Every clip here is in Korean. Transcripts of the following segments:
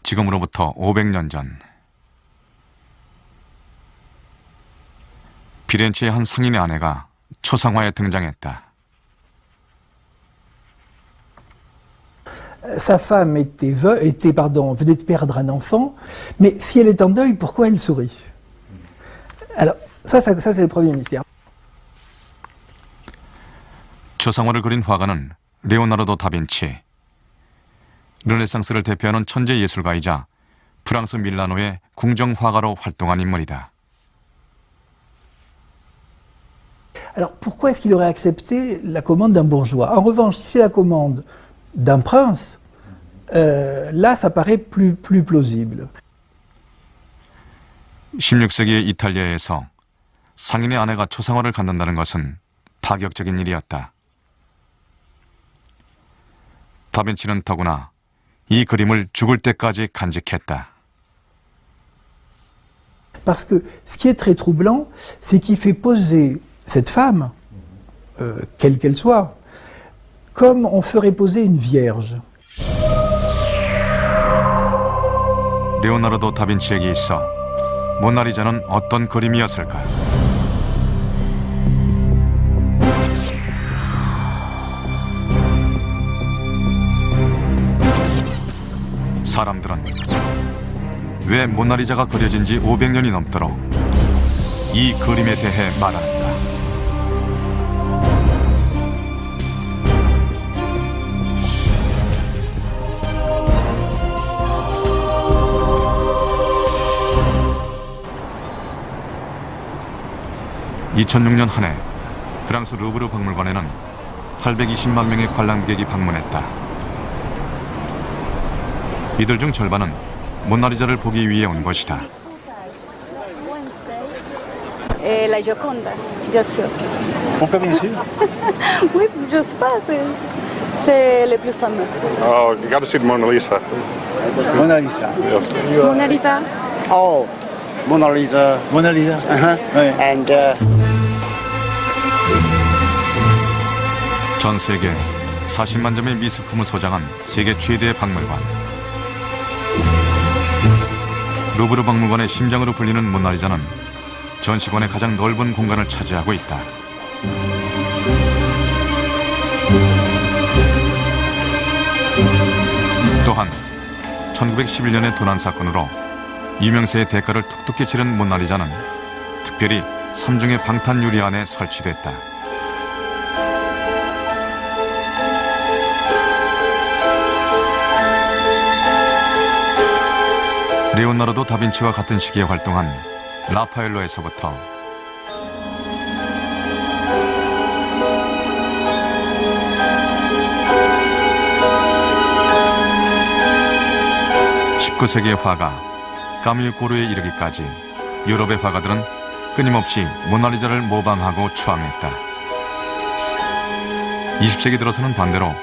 지금으로부터 500년 전 피렌체의 한 상인의 아내가 초상화에 등장했다. Sa femme venait de perdre un enfant, mais si elle est en deuil, pourquoi elle sourit? Alors, ça c'est le premier mystère. 초상화를 그린 화가는 레오나르도 다빈치. 르네상스를 대표하는 천재 예술가이자 프랑스 밀라노의 궁정 화가로 활동한 인물이다. Alors, pourquoi est-ce qu'il aurait accepté la commande d'un bourgeois? En revanche, si c'est la commande d'un prince, là, ça paraît plus plausible. 16세기의 이탈리아에서 상인의 아내가 초상화를 갖는다는 것은 파격적인 일이었다. 다빈치는 더구나 이 그림을 죽을 때까지 간직했다. Parce que ce qui est très troublant, c'est qu'il fait poser cette femme, quelle qu'elle soit, comme on ferait poser une vierge. 레오나르도 다빈치에게 있어 모나리자는 어떤 그림이었을까? 사람들은 왜 모나리자가 그려진 지 500년이 넘도록 이 그림에 대해 말하는가? (2006년) 한 해 프랑스 루브르 박물관에는 820만 명의 관람객이 방문했다. 이들 중 절반은 모나리자를 보기 위해 온 것이다. La Gioconda, bien sûr. On peut bien sûr. Oui, je sais pas, c'est le plus fameux. Oh, you got to see the Mona Lisa. Mona Lisa. Yes. Mona Lisa. Oh, Mona Lisa. Mona Lisa. Uh-huh. And 전 세계 40만 점의 미술품을 소장한 세계 최대의 박물관. 루브르 박물관의 심장으로 불리는 모나리자는 전시관의 가장 넓은 공간을 차지하고 있다. 또한 1911년의 도난 사건으로 유명세의 대가를 툭툭히 치른 모나리자는 특별히 3중의 방탄 유리 안에 설치됐다. 레오나르도 다빈치와 같은 시기에 활동한 라파엘로에서부터 (19세기의) 화가 까뮤 고르에 이르기까지 유럽의 화가들은 끊임없이 모나리자를 모방하고 추앙했다. 20세기 들어서는 반대로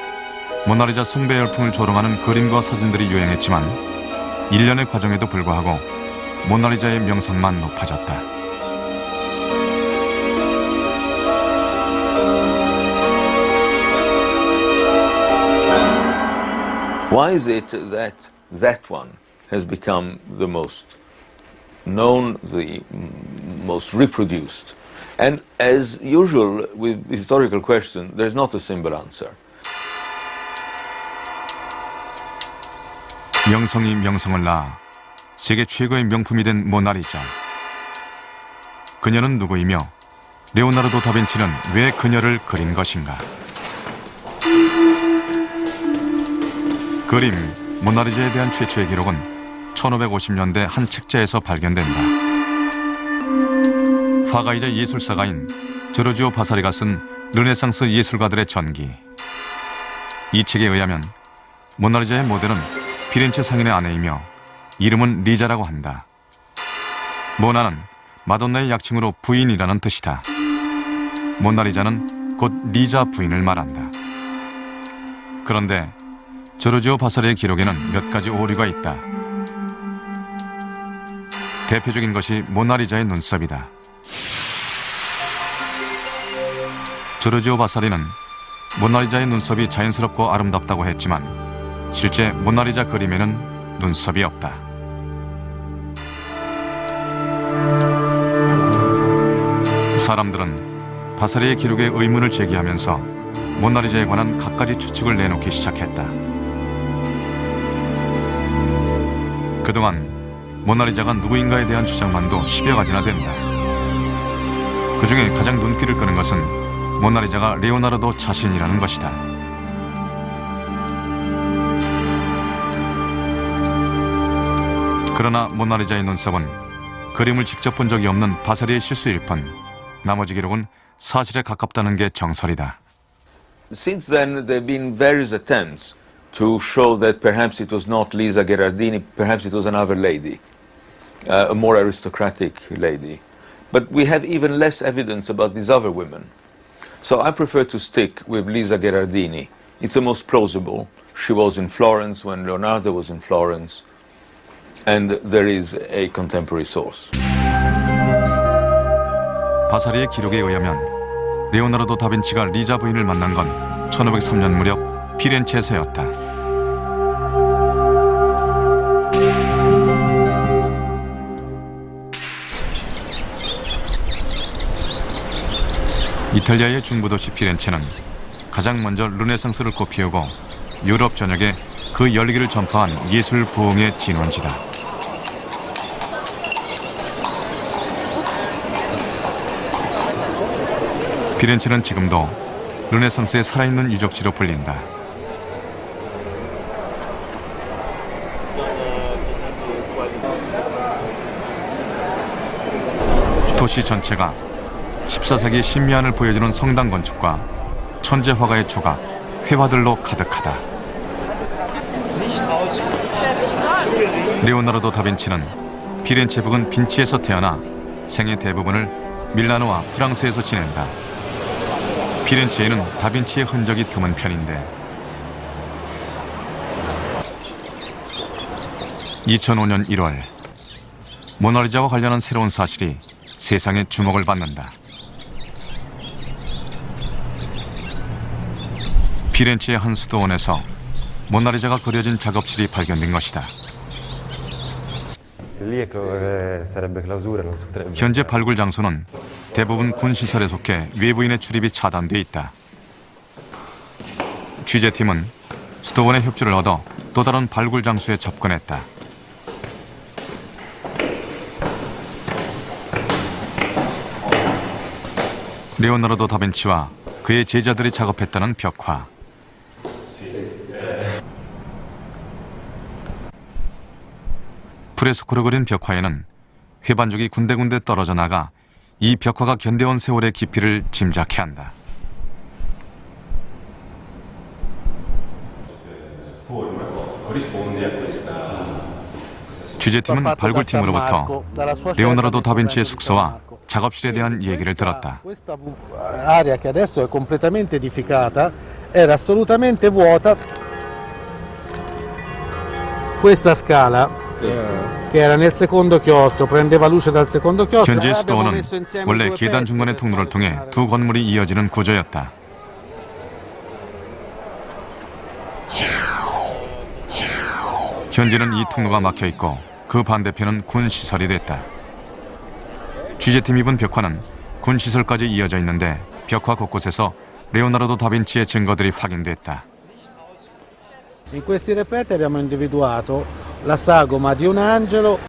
모나리자 숭배 열풍을 조롱하는 그림과 사진들이 유행했지만 일련의 과정에도 불구하고 모나리자의 명성만 높아졌다. Why is it that that one has become the most known, the most reproduced? And as usual with historical question, there's not a simple answer. 명성이 명성을 낳아 세계 최고의 명품이 된 모나리자. 그녀는 누구이며 레오나르도 다빈치는 왜 그녀를 그린 것인가? 그림 모나리자에 대한 최초의 기록은 1550년대 한 책자에서 발견된다. 화가이자 예술사가인 조르지오 바사리가 쓴 르네상스 예술가들의 전기. 이 책에 의하면 모나리자의 모델은 피렌체 상인의 아내이며 이름은 리자라고 한다. 모나는 마돈나의 약칭으로 부인이라는 뜻이다. 모나리자는 곧 리자 부인을 말한다. 그런데 조르지오 바사리의 기록에는 몇 가지 오류가 있다. 대표적인 것이 모나리자의 눈썹이다. 조르지오 바사리는 모나리자의 눈썹이 자연스럽고 아름답다고 했지만 실제 모나리자 그림에는 눈썹이 없다. 사람들은 바사리의 기록에 의문을 제기하면서 모나리자에 관한 갖가지 추측을 내놓기 시작했다. 그동안 모나리자가 누구인가에 대한 주장만도 10여 가지나 된다. 그 중에 가장 눈길을 끄는 것은 모나리자가 레오나르도 자신이라는 것이다. 그러나 모나리자의 눈썹은 그림을 직접 본 적이 없는 바사리의 실수일 뿐 나머지 기록은 사실에 가깝다는 게 정설이다. Since then, there have been various attempts to show that perhaps it was not Lisa Gherardini, perhaps it was another lady, a more aristocratic lady. But we have even less evidence about these other women. So I prefer to stick with Lisa Gherardini. It's the most plausible. She was in Florence when Leonardo was in Florence, and there is a contemporary source. 바사리의 기록에 의하면 레오나르도 다빈치가 리자 부인을 만난 건 1503년 무렵 피렌체에서였다. 이탈리아의 중부도시 피렌체는 가장 먼저 르네상스를 꽃피우고 유럽 전역에 그 열기를 전파한 예술 부흥의 진원지다. 피렌체는 지금도 르네상스의 살아있는 유적지로 불린다. 도시 전체가 14세기 신미안을 보여주는 성당 건축과 천재 화가의 조각, 회화들로 가득하다. 레오나르도 다빈치는 피렌체 부근 빈치에서 태어나 생애 대부분을 밀라노와 프랑스에서 지낸다. 피렌체에는 다빈치의 흔적이 드문 편인데 2005년 1월 모나리자와 관련한 새로운 사실이 세상의 주목을 받는다. 피렌체의 한 수도원에서 모나리자가 그려진 작업실이 발견된 것이다. 현재 발굴 장소는 대부분 군시설에 속해 외부인의 출입이 차단돼 있다. 취재팀은 수도원의 협조를 얻어 또 다른 발굴 장소에 접근했다. 레오나르도 다빈치와 그의 제자들이 작업했다는 벽화. 프레스코로 그린 벽화에는 회반죽이 군데군데 떨어져 나가 이 벽화가 견뎌온 세월의 깊이를 짐작케 한다. 취재팀은 발굴팀으로부터 레오나르도 다빈치의 숙소와 작업실에 대한 얘기를 들었다. Questa area che adesso è completamente edificata era assolutamente vuota. Questa scala che era nel secondo chiostro prendeva luce dal secondo chiostro. 현재 수도원은 원래 계단 중간의 통로를 통해 두 건물이 이어지는 구조였다. 현재는 이 통로가 막혀 있고 그 반대편은 군 시설이 됐다. 취재팀이 본 벽화는 군 시설까지 이어져 있는데 벽화 곳곳에서 레오나르도 다빈치의 증거들이 확인됐다. In questi reperti abbiamo individuato la sagoma di un angelo.